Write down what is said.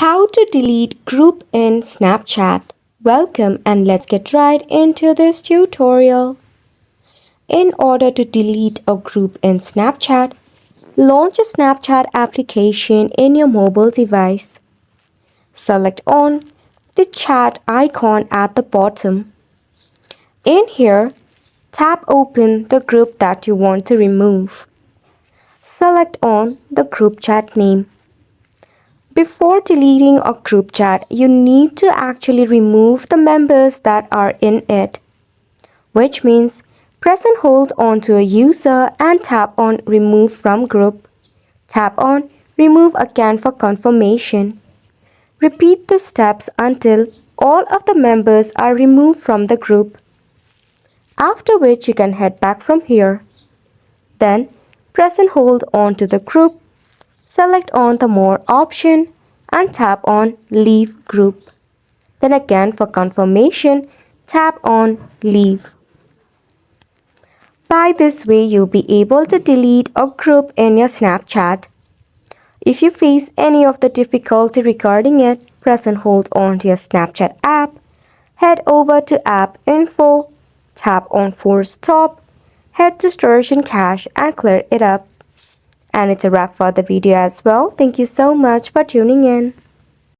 How to delete group in Snapchat. Welcome and let's get right into this tutorial. In order to delete a group in Snapchat, launch a Snapchat application in your mobile device. Select on the chat icon at the bottom. In here, tap open the group that you want to remove. Select on the group chat name. Before deleting a group chat, you need to actually remove the members that are in it, which means press and hold onto a user and tap on Remove from Group. Tap on Remove again for confirmation. Repeat the steps until all of the members are removed from the group, after which you can head back from here. Then press and hold onto the group. Select on the More option and tap on Leave Group. Then again for confirmation, tap on Leave. By this way, you'll be able to delete a group in your Snapchat. If you face any of the difficulty regarding it, press and hold on to your Snapchat app. Head over to App Info, tap on Force Stop, head to Storage and Cache and clear it up. And it's a wrap for the video as well. Thank you so much for tuning in.